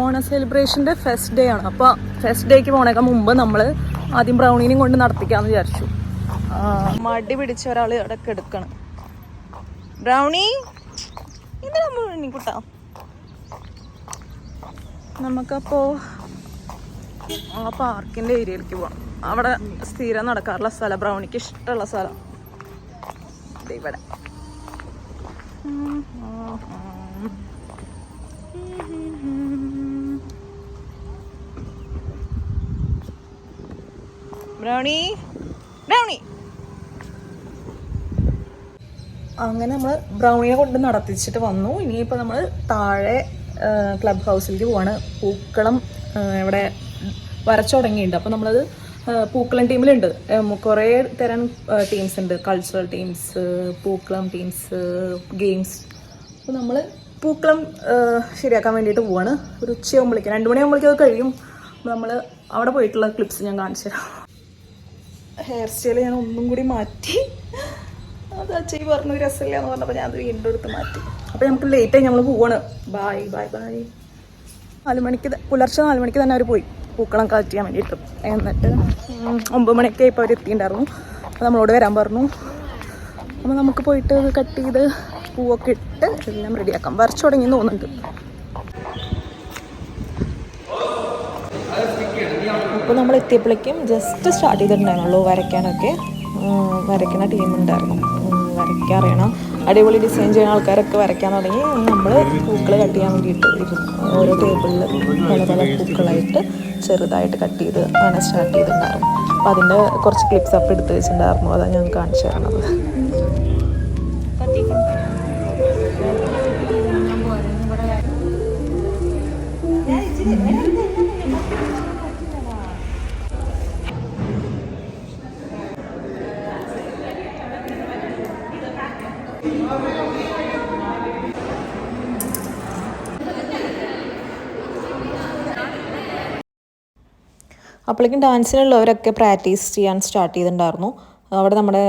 Onam സെലിബ്രേഷൻ്റെ first day ആണ്. അപ്പോൾ first ഡേക്ക് പോണേക്കാൾ മുമ്പ് നമ്മൾ ആദ്യം ബ്രൗണീനെയും കൊണ്ട് നടത്തിക്കാമെന്ന് വിചാരിച്ചു. മടി പിടിച്ച ഒരാൾ ഇടയ്ക്ക് എടുക്കണം. ബ്രൗണി ഇത് നമ്മൾ കുട്ടാ. നമുക്കപ്പോൾ ആ പാർക്കിൻ്റെ ഏരിയയിലേക്ക് പോവാം. അവിടെ സ്ഥിരം നടക്കാറുള്ള സ്ഥലം, ബ്രൗണിക്ക് ഇഷ്ടമുള്ള സ്ഥലം ഇവിടെ. ബ്രൗണി ബ്രൗണി അങ്ങനെ നമ്മൾ ബ്രൗണിയെ കൊണ്ട് നടത്തിച്ചിട്ട് വന്നു. ഇനിയിപ്പോൾ നമ്മൾ താഴെ ക്ലബ് ഹൗസിലേക്ക് പോവാണ്. പൂക്കളം ഇവിടെ വരച്ചു തുടങ്ങിയിട്ടുണ്ട്. അപ്പോൾ നമ്മളത് പൂക്കളം ടീമിലുണ്ട്. കുറേ തരം ടീംസ് ഉണ്ട്. കൾച്ചറൽ ടീംസ്, പൂക്കളം ടീംസ്, ഗെയിംസ്. അപ്പോൾ നമ്മൾ പൂക്കളം ശരിയാക്കാൻ വേണ്ടിയിട്ട് പോവാണ്. ഒരു ഉച്ചയാകുമ്പോഴേക്കും 2 മണിയാകുമ്പോഴേക്കും അത് കഴിയും. നമ്മൾ അവിടെ പോയിട്ടുള്ള ക്ലിപ്സ് ഞാൻ കാണിച്ചു തരാം. ഹെയർ സ്റ്റൈൽ ഞാൻ ഒന്നും കൂടി മാറ്റി. അത് അച്ഛൻ പറഞ്ഞു രസമില്ല എന്ന് പറഞ്ഞപ്പോൾ ഞാൻ അത് വീണ്ടും എടുത്ത് മാറ്റി. അപ്പോൾ നമുക്ക് ലേറ്റായി നമ്മൾ പോവാണ്. Bye bye bye. 4 മണിക്ക് പുലർച്ചെ 4 മണിക്ക് തന്നെ അവർ പോയി പൂക്കളം കളക്ട് ചെയ്യാൻ വേണ്ടിയിട്ട്. എന്നിട്ട് 9 മണിക്ക് ഇപ്പോൾ അവർ എത്തിയിട്ടുണ്ടായിരുന്നു. അപ്പോൾ നമ്മളോട് വരാൻ പറഞ്ഞു. അപ്പോൾ നമുക്ക് പോയിട്ട് കട്ട് ചെയ്ത് പൂവൊക്കെ ഇട്ട് എല്ലാം റെഡിയാക്കാം. വരച്ചു തുടങ്ങി തോന്നുന്നുണ്ട്. അപ്പോൾ നമ്മൾ എത്തിയപ്പോഴേക്കും ജസ്റ്റ് സ്റ്റാർട്ട് ചെയ്തിട്ടുണ്ടായിരുന്നുള്ളൂ വരയ്ക്കാനൊക്കെ. വരയ്ക്കുന്ന ടീമുണ്ടായിരുന്നു. വരയ്ക്കാൻ അറിയണം, അടിപൊളി ഡിസൈൻ ചെയ്യുന്ന ആൾക്കാരൊക്കെ വരയ്ക്കാൻ തുടങ്ങി. നമ്മൾ പൂക്കൾ കട്ട് ചെയ്യാൻ വേണ്ടിയിട്ട് ഓരോ ടേബിളിൽ പല പല പൂക്കളായിട്ട് ചെറുതായിട്ട് കട്ട് ചെയ്ത് അങ്ങനെ സ്റ്റാർട്ട് ചെയ്തിട്ടുണ്ടായിരുന്നു. അപ്പോൾ അതിൻ്റെ കുറച്ച് ക്ലിപ്സ് അപ്പം എടുത്ത് വെച്ചിട്ടുണ്ടായിരുന്നു. അതാണ് ഞാൻ കാണിച്ചു തരണത്. അപ്പോഴേക്കും ഡാൻസിനുള്ളവരൊക്കെ പ്രാക്ടീസ് ചെയ്യാൻ സ്റ്റാർട്ട് ചെയ്തിട്ടുണ്ടായിരുന്നു. അവിടെ നമ്മുടെ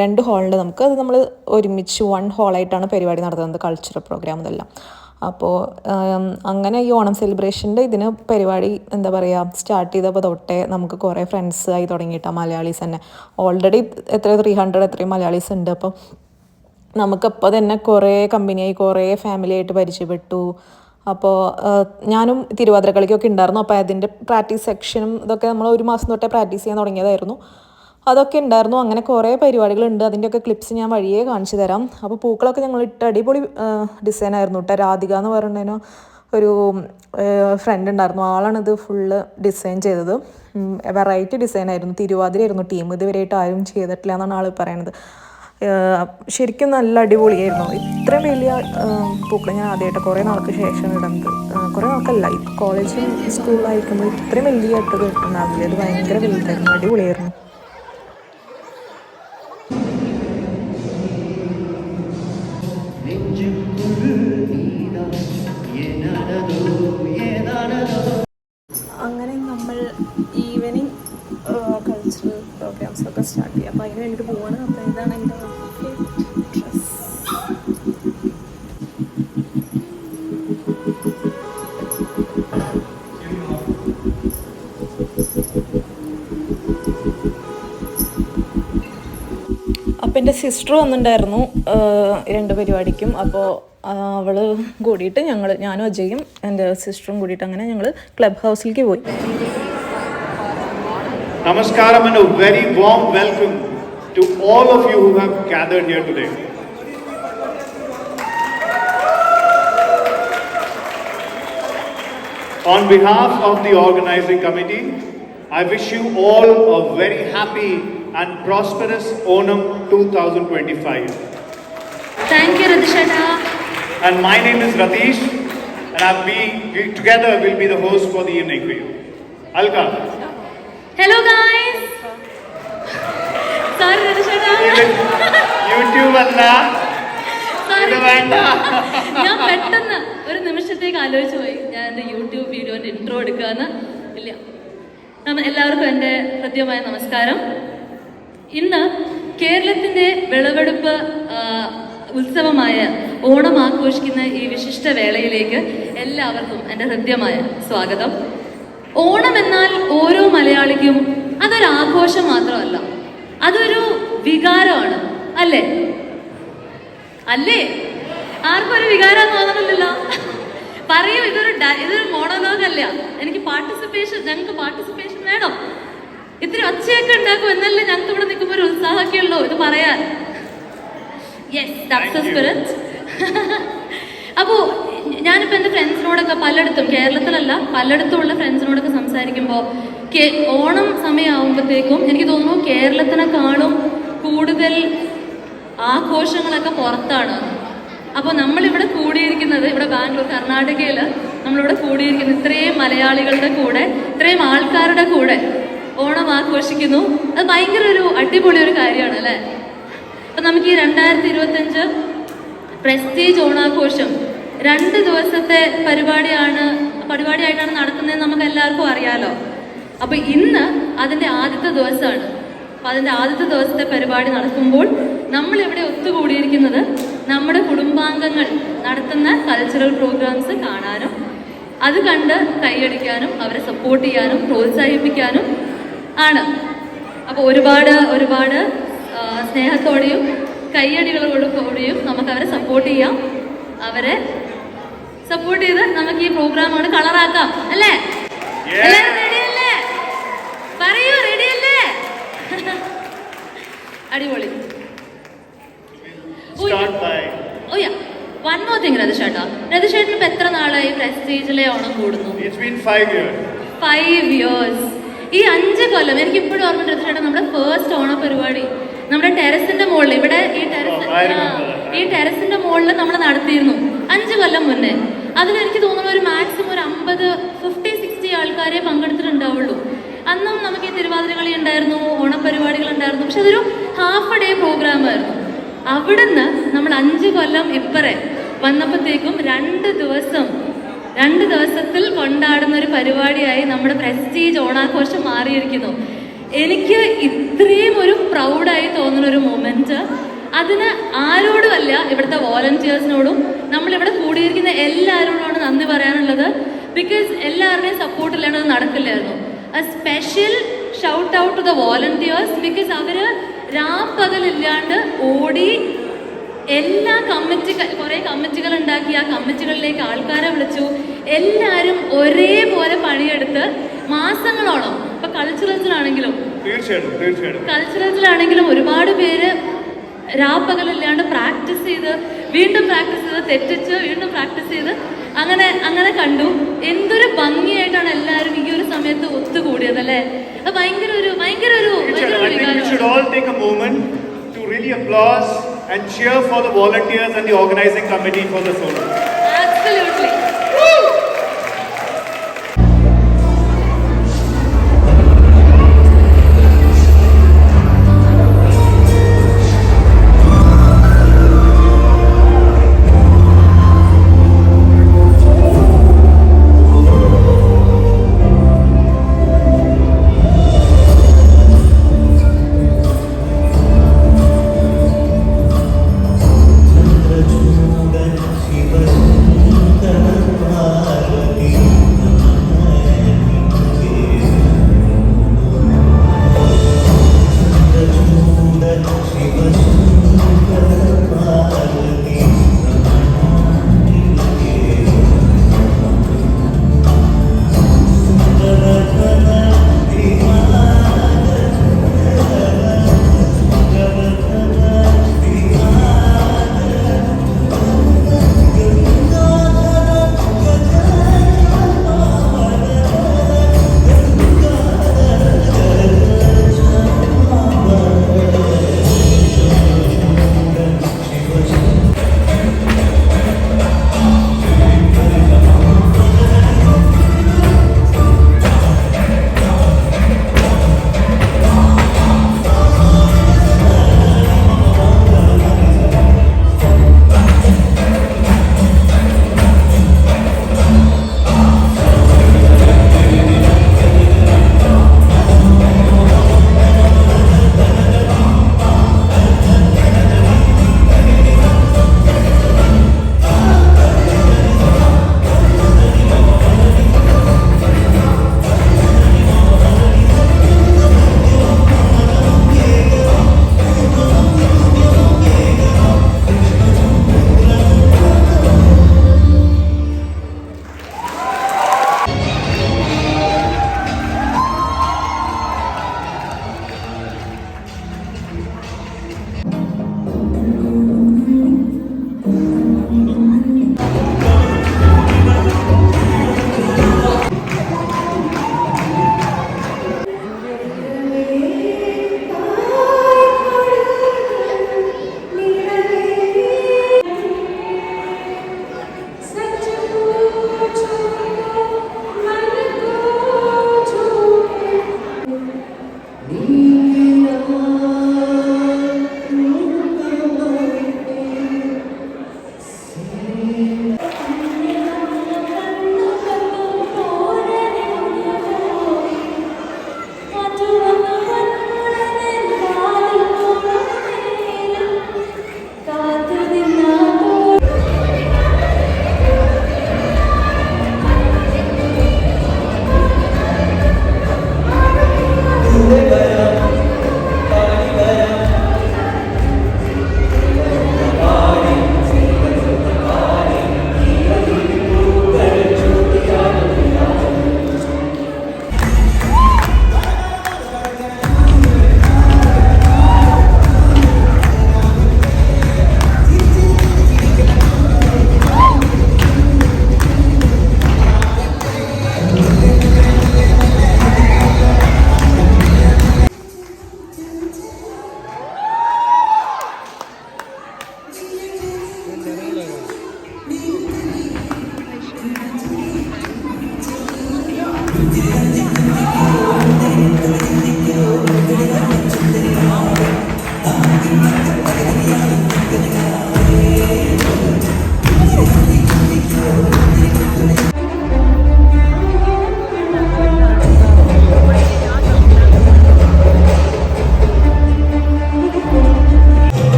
2 ഹാളുണ്ട് നമുക്ക്. അത് നമ്മൾ ഒരുമിച്ച് 1 ഹാളായിട്ടാണ് പരിപാടി നടത്തുന്നത്, കൾച്ചറൽ പ്രോഗ്രാം ഇതെല്ലാം. അപ്പോൾ അങ്ങനെ ഈ ഓണം സെലിബ്രേഷൻ്റെ ഇതിന് പരിപാടി എന്താ പറയുക സ്റ്റാർട്ട് ചെയ്തപ്പോൾ തൊട്ടേ നമുക്ക് കുറേ ഫ്രണ്ട്സ് ആയി തുടങ്ങിയിട്ടാണ്. മലയാളീസ് തന്നെ ഓൾറെഡി 300 എത്രയും മലയാളീസ് ഉണ്ട്. അപ്പോൾ നമുക്കപ്പോൾ തന്നെ കുറേ കമ്പനിയായി, കുറേ ഫാമിലി ആയിട്ട് പരിചയപ്പെട്ടു. അപ്പോൾ ഞാനും തിരുവാതിര കളിക്കൊക്കെ ഉണ്ടായിരുന്നു. അപ്പോൾ അതിൻ്റെ പ്രാക്ടീസ് സെക്ഷനും ഇതൊക്കെ നമ്മൾ 1 മാസം തൊട്ടേ പ്രാക്ടീസ് ചെയ്യാൻ തുടങ്ങിയതായിരുന്നു. അതൊക്കെ ഉണ്ടായിരുന്നു. അങ്ങനെ കുറേ പരിപാടികളുണ്ട്. അതിൻ്റെയൊക്കെ ക്ലിപ്സ് ഞാൻ വഴിയേ കാണിച്ചു തരാം. അപ്പോൾ പൂക്കളൊക്കെ ഞങ്ങൾ ഇട്ട് അടിപൊളി ഡിസൈനായിരുന്നു കേട്ടോ. രാധിക എന്ന് പറയുന്നതിന് ഒരു ഫ്രണ്ട് ഉണ്ടായിരുന്നു. ആളാണിത് ഫുള്ള് ഡിസൈൻ ചെയ്തത്. വെറൈറ്റി ഡിസൈനായിരുന്നു. തിരുവാതിരയായിരുന്നു ടീം. ഇതുവരെയായിട്ട് ആരും ചെയ്തിട്ടില്ല എന്നാണ് ആൾ പറയണത്. ശരിക്കും നല്ല അടിപൊളിയായിരുന്നു. ഇത്രയും വലിയ പൂക്കൾ ഞാൻ ആദ്യമായിട്ട് കുറേ നാൾക്ക് ശേഷം ഇടുന്നത്. കുറേ നാൾക്കല്ല, കോളേജും സ്കൂളിലായിരിക്കുമ്പോൾ ഇത്രയും വലിയായിട്ട് കിട്ടുന്നുണ്ടാവില്ല. അത് ഭയങ്കര വലുതായിരുന്നു, അടിപൊളിയായിരുന്നു. അങ്ങനെ നമ്മൾ ഈവനിങ് കൾച്ചറൽ പ്രോഗ്രാംസൊക്കെ സ്റ്റാർട്ട് ചെയ്യും. അപ്പോൾ അതിന് വേണ്ടിയിട്ട് പോവാണ്. അപ്പോൾ ഇതാണ് എൻ്റെ ഡ്രസ്. അപ്പോൾ എൻ്റെ സിസ്റ്റർ വന്നിട്ടുണ്ടായിരുന്നു 2 പരിപാടിക്കും. അപ്പോൾ അവൾ കൂടിയിട്ട് ഞാനും അജയും എൻ്റെ സിസ്റ്ററും കൂടിയിട്ട് അങ്ങനെ ഞങ്ങൾ ക്ലബ് ഹൗസിലേക്ക് പോയി. Namaskaram and a very warm welcome to all of you who have gathered here today. On behalf of the organizing committee, I wish you all a very happy and prosperous Onam 2025. Thank you, Radhishana. And my name is Ratish, and we together will be the host for the evening for you. Alka. Hello guys. Sorry Radhishana. YouTube alla. Sorry. ഞാൻ പെട്ടെന്ന് ഒരു നിമിഷത്തേക്ക് ആലോചിച്ചു പോയി ഞാൻ എൻ്റെ YouTube വീഡിയോൻ്റെ intro എടുക്കാന്ന്. ഇല്ല, എല്ലാവർക്കും എൻ്റെ ഹൃദ്യമായ നമസ്കാരം. ഇന്ന് കേരളത്തിൻ്റെ വിളവെടുപ്പ് ഉത്സവമായ ഓണം ആഘോഷിക്കുന്ന ഈ വിശിഷ്ട വേളയിലേക്ക് എല്ലാവർക്കും എൻ്റെ ഹൃദ്യമായ സ്വാഗതം. ഓണം എന്നാൽ ഓരോ മലയാളിക്കും അതൊരു ആഘോഷം മാത്രമല്ല, അതൊരു വികാരമാണ്. അല്ലേ? അല്ലേ? ആർക്കും ഒരു വികാരം തോന്നണില്ലല്ലോ. പറയൂ, ഇതൊരു മോണോലോഗ് അല്ല. ഞങ്ങൾക്ക് പാർട്ടിസിപ്പേഷൻ വേണം. ഇത്തിരി ഒച്ചയൊക്കെ ഉണ്ടാക്കും എന്നല്ലേ ഞങ്ങൾക്ക് ഇവിടെ നിൽക്കുമ്പോൾ ഒരു ഉത്സാഹമൊക്കെ ഉള്ളൂ ഇത് പറയാൻ. Yes, that's the spirit. അപ്പോൾ ഞാനിപ്പോൾ എൻ്റെ ഫ്രണ്ട്സിനോടൊക്കെ പലയിടത്തും, കേരളത്തിലല്ല പലയിടത്തും ഉള്ള ഫ്രണ്ട്സിനോടൊക്കെ സംസാരിക്കുമ്പോൾ ഓണം സമയമാകുമ്പോഴത്തേക്കും എനിക്ക് തോന്നുന്നു കേരളത്തിനെക്കാളും കൂടുതൽ ആഘോഷങ്ങളൊക്കെ പുറത്താണ്. അപ്പോൾ നമ്മളിവിടെ കൂടിയിരിക്കുന്നത്, ഇവിടെ ബാംഗ്ലൂർ, കർണാടകയിൽ നമ്മളിവിടെ കൂടിയിരിക്കുന്നത് ഇത്രയും മലയാളികളുടെ കൂടെ, ഇത്രയും ആൾക്കാരുടെ കൂടെ ഓണം ആഘോഷിക്കുന്നു. അത് ഭയങ്കര ഒരു അടിപൊളി ഒരു കാര്യമാണ് അല്ലേ? അപ്പം നമുക്ക് ഈ 2025 പ്രസ്റ്റീജ് ഓണാഘോഷം 2 ദിവസത്തെ പരിപാടിയായിട്ടാണ് നടക്കുന്നതെന്ന് നമുക്ക് എല്ലാവർക്കും അറിയാലോ. അപ്പോൾ ഇന്ന് അതിൻ്റെ ആദ്യത്തെ ദിവസമാണ്. അപ്പം അതിൻ്റെ ആദ്യത്തെ ദിവസത്തെ പരിപാടി നടക്കുമ്പോൾ നമ്മളിവിടെ ഒത്തുകൂടിയിരിക്കുന്നത് നമ്മുടെ കുടുംബാംഗങ്ങൾ നടത്തുന്ന കൾച്ചറൽ പ്രോഗ്രാംസ് കാണാനും അത് കണ്ട് കൈയടിക്കാനും അവരെ സപ്പോർട്ട് ചെയ്യാനും പ്രോത്സാഹിപ്പിക്കാനും ആണ്. അപ്പോൾ ഒരുപാട് സ്നേഹത്തോടെയും കൈയടികളോടുകൂടിയും നമുക്ക് അവരെ സപ്പോർട്ട് ചെയ്യാം. അവരെ സപ്പോർട്ട് ചെയ്ത് നമുക്ക് ഈ പ്രോഗ്രാം കളറാക്കാം. അല്ലേ? എല്ലാവരും റെഡിയല്ലേ? പറയൂ, റെഡിയല്ലേ? അടിപൊളി. വൺ മോർ തിങ് രതീഷേട്ടാ, രതീഷേട്ടന് ഇപ്പം എത്ര നാളായി പ്രസ്റ്റീജിലെ ഓണം കൂടുന്നു? 5 years. ഈ 5 കൊല്ലം എനിക്ക് ഇപ്പോഴും ഓർമ്മ. രതീഷേട്ടാ, നമ്മുടെ ഫസ്റ്റ് ഓണ പരിപാടി നമ്മുടെ ടെറസിന്റെ മുകളിൽ, ഇവിടെ ഈ ടെറസിന്റെ മുകളിൽ നമ്മൾ നടത്തിയിരുന്നു 5 കൊല്ലം മുന്നേ. അതിലെനിക്ക് തോന്നുന്നു ഒരു മാക്സിമം ഒരു 50-60 ആൾക്കാരെ പങ്കെടുത്തിട്ടുണ്ടാവുള്ളൂ. അന്നും നമുക്ക് ഈ തിരുവാതിര കളി ഉണ്ടായിരുന്നു, ഓണപരിപാടികൾ ഉണ്ടായിരുന്നു, പക്ഷെ അതൊരു ഹാഫ് ഡേ പ്രോഗ്രാം ആയിരുന്നു. അവിടുന്ന് നമ്മൾ 5 കൊല്ലം ഇപ്പറേ വന്നപ്പോഴത്തേക്കും 2 ദിവസത്തിൽ കൊണ്ടാടുന്ന ഒരു പരിപാടിയായി നമ്മുടെ പ്രസ്റ്റീജ് ഓണാഘോഷം മാറിയിരിക്കുന്നു. എനിക്ക് ഇത്രയും ഒരു പ്രൗഡായി തോന്നുന്ന ഒരു മൊമെന്റ് അതിന് ആരോടുമല്ല, ഇവിടുത്തെ വോളണ്ടിയേഴ്സിനോടും നമ്മളിവിടെ കൂടിയിരിക്കുന്ന എല്ലാവരോടുമാണ് നന്ദി പറയാനുള്ളത്. ബിക്കോസ് എല്ലാവരുടെയും സപ്പോർട്ട് ഇല്ലാണ്ട് അത് നടക്കില്ലായിരുന്നു. A special shout out to the volunteers. Because അവർ രാപ്പകലില്ലാണ്ട് ഓടി എല്ലാ കുറേ കമ്മിറ്റികൾ ഉണ്ടാക്കി ആ കമ്മിറ്റികളിലേക്ക് ആൾക്കാരെ വിളിച്ചു. എല്ലാവരും ഒരേപോലെ പണിയെടുത്ത് മാസങ്ങളോളം, ഇപ്പൊ കൾച്ചറൽസിലാണെങ്കിലും ഒരുപാട് പേര് രാപ്പകലില്ലാണ്ട് പ്രാക്ടീസ് ചെയ്ത് വീണ്ടും തെറ്റിച്ച് വീണ്ടും പ്രാക്ടീസ് ചെയ്ത് അങ്ങനെ കണ്ടു. എന്തൊരു ഭംഗിയായിട്ടാണ് എല്ലാവരും ഈ ഒരു സമയത്ത് ഒത്തുകൂടിയത് അല്ലേ? അത് ഭയങ്കര ഒരു really applause and cheer for the volunteers and the organizing committee for this Onam. Absolutely. Shiva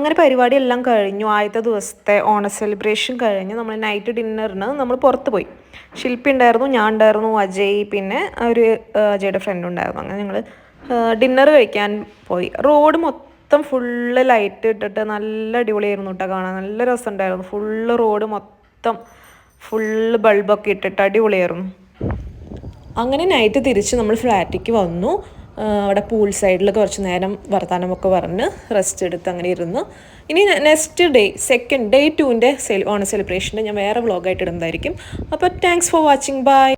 അങ്ങനെ പരിപാടിയെല്ലാം കഴിഞ്ഞു. ആദ്യത്തെ ദിവസത്തെ ഓണ സെലിബ്രേഷൻ കഴിഞ്ഞ് നമ്മൾ നൈറ്റ് ഡിന്നറിന് നമ്മൾ പുറത്ത് പോയി. ശില്പി ഉണ്ടായിരുന്നു, ഞാൻ ഉണ്ടായിരുന്നു, അജയ്, പിന്നെ ഒരു അജയുടെ ഫ്രണ്ട് ഉണ്ടായിരുന്നു. അങ്ങനെ ഞങ്ങൾ ഡിന്നർ കഴിക്കാൻ പോയി. റോഡ് മൊത്തം ഫുള്ള് ലൈറ്റ് ഇട്ടിട്ട് നല്ല അടിപൊളിയായിരുന്നു കേട്ടോ കാണാൻ. നല്ല രസമുണ്ടായിരുന്നു. ഫുള്ള് റോഡ് മൊത്തം ഫുള്ള് ബൾബൊക്കെ ഇട്ടിട്ട് അടിപൊളിയായിരുന്നു. അങ്ങനെ നൈറ്റ് തിരിച്ച് നമ്മൾ ഫ്ലാറ്റിലേക്ക് വന്നു. അവിടെ പൂൾ സൈഡിൽ കുറച്ച് നേരം വർത്തമാനമൊക്കെ പറഞ്ഞ് റെസ്റ്റ് എടുത്ത് അങ്ങനെ ഇരുന്നു. ഇനി നെക്സ്റ്റ് ഡേ, സെക്കൻഡ് ഡേ 2ൻ്റെ ഓണ സെലിബ്രേഷൻ്റെ ഞാൻ വേറെ വ്ളോഗായിട്ട് ഇടുന്നതായിരിക്കും. അപ്പോൾ താങ്ക്സ് ഫോർ വാച്ചിങ്. ബൈ.